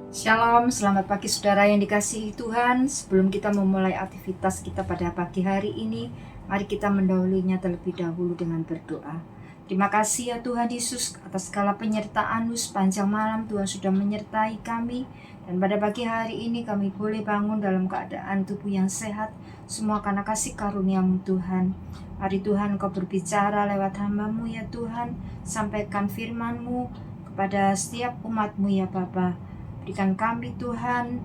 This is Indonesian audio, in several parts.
Shalom, selamat pagi saudara yang dikasihi Tuhan. Sebelum kita memulai aktivitas kita pada pagi hari ini, mari kita mendahulunya terlebih dahulu dengan berdoa. Terima kasih ya Tuhan Yesus atas segala penyertaan-Mu sepanjang malam. Tuhan sudah menyertai kami, dan pada pagi hari ini kami boleh bangun dalam keadaan tubuh yang sehat, semua karena kasih karunia-Mu Tuhan. Mari Tuhan Kau berbicara lewat hamba-Mu ya Tuhan, sampaikan firman-Mu kepada setiap umat-Mu ya Bapa. Berikan kami Tuhan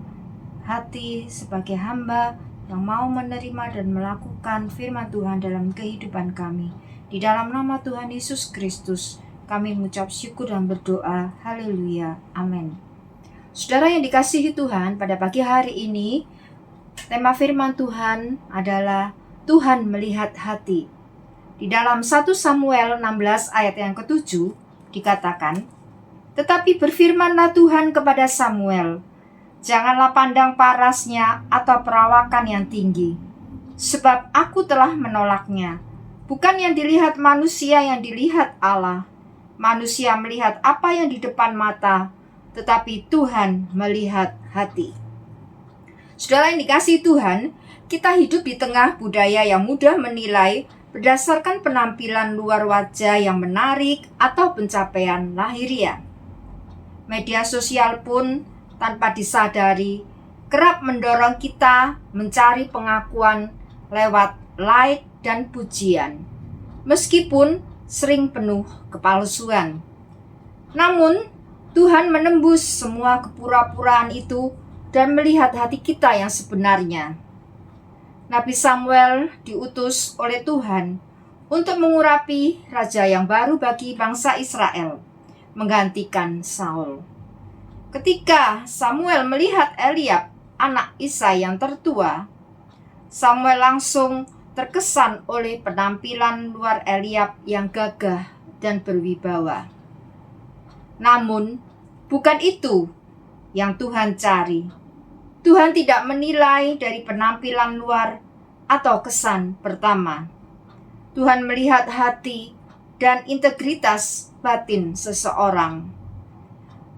hati sebagai hamba yang mau menerima dan melakukan firman Tuhan dalam kehidupan kami. Di dalam nama Tuhan Yesus Kristus kami mengucap syukur dan berdoa. Haleluya. Amin. Saudara yang dikasihi Tuhan, pada pagi hari ini tema firman Tuhan adalah Tuhan melihat hati. Di dalam 1 Samuel 16 ayat yang ke-7 dikatakan, "Tetapi berfirmanlah Tuhan kepada Samuel, janganlah pandang parasnya atau perawakan yang tinggi, sebab aku telah menolaknya. Bukan yang dilihat manusia yang dilihat Allah. Manusia melihat apa yang di depan mata, tetapi Tuhan melihat hati." Saudara yang dikasihi Tuhan, kita hidup di tengah budaya yang mudah menilai berdasarkan penampilan luar wajah yang menarik atau pencapaian lahiriah. Media sosial pun tanpa disadari kerap mendorong kita mencari pengakuan lewat like dan pujian, meskipun sering penuh kepalsuan. Namun, Tuhan menembus semua kepura-puraan itu dan melihat hati kita yang sebenarnya. Nabi Samuel diutus oleh Tuhan untuk mengurapi raja yang baru bagi bangsa Israel, menggantikan Saul. Ketika Samuel melihat Eliab, anak Isai yang tertua, Samuel langsung terkesan oleh penampilan luar Eliab yang gagah dan berwibawa. Namun, bukan itu yang Tuhan cari. Tuhan tidak menilai dari penampilan luar atau kesan pertama. Tuhan melihat hati dan integritas batin seseorang.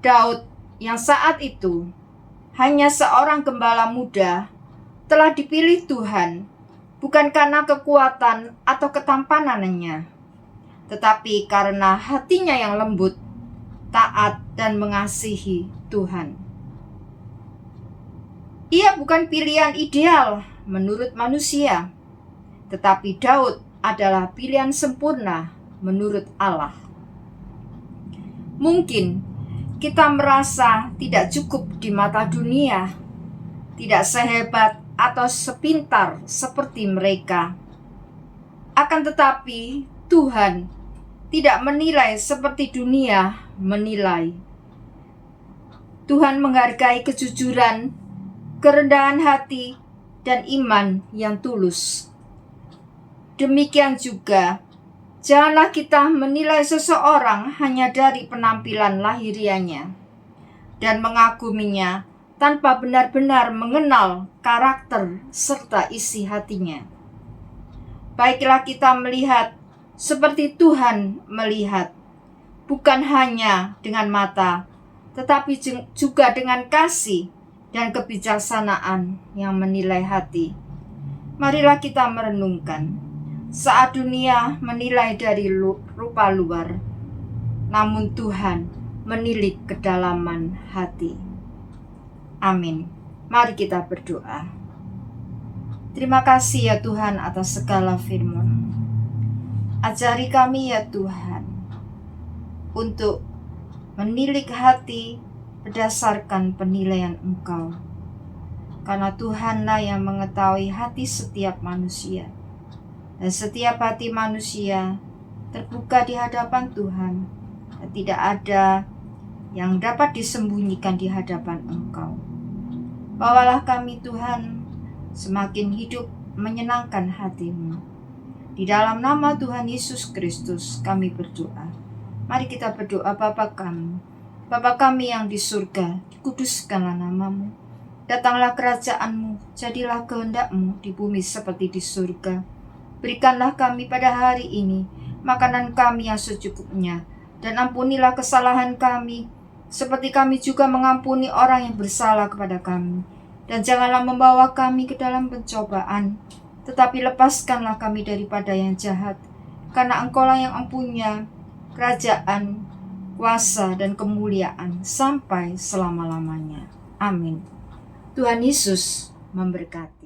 Daud yang saat itu hanya seorang gembala muda telah dipilih Tuhan bukan karena kekuatan atau ketampanannya, tetapi karena hatinya yang lembut, taat dan mengasihi Tuhan. Ia bukan pilihan ideal menurut manusia, tetapi Daud adalah pilihan sempurna menurut Allah. Mungkin kita merasa tidak cukup di mata dunia, tidak sehebat atau sepintar seperti mereka. Akan tetapi Tuhan tidak menilai seperti dunia menilai. Tuhan menghargai kejujuran, kerendahan hati, dan iman yang tulus. Demikian juga, janganlah kita menilai seseorang hanya dari penampilan lahiriahnya dan mengaguminya tanpa benar-benar mengenal karakter serta isi hatinya. Baiklah kita melihat seperti Tuhan melihat, bukan hanya dengan mata, tetapi juga dengan kasih dan kebijaksanaan yang menilai hati. Marilah kita merenungkan. Saat dunia menilai dari rupa luar, namun Tuhan menilik kedalaman hati. Amin. Mari kita berdoa. Terima kasih ya Tuhan atas segala firman. Ajari kami ya Tuhan untuk menilik hati berdasarkan penilaian Engkau. Karena Tuhanlah yang mengetahui hati setiap manusia. Dan setiap hati manusia terbuka di hadapan Tuhan, dan tidak ada yang dapat disembunyikan di hadapan Engkau. Bawalah kami Tuhan semakin hidup menyenangkan hati-Mu. Di dalam nama Tuhan Yesus Kristus kami berdoa. Mari kita berdoa. Bapa kami yang di surga, dikuduskanlah nama-Mu. Datanglah kerajaan-Mu, jadilah kehendak-Mu di bumi seperti di surga. Berikanlah kami pada hari ini makanan kami yang secukupnya, dan ampunilah kesalahan kami seperti kami juga mengampuni orang yang bersalah kepada kami. Dan janganlah membawa kami ke dalam pencobaan, tetapi lepaskanlah kami daripada yang jahat. Karena Engkaulah yang mempunyai kerajaan, kuasa, dan kemuliaan sampai selama-lamanya. Amin. Tuhan Yesus memberkati.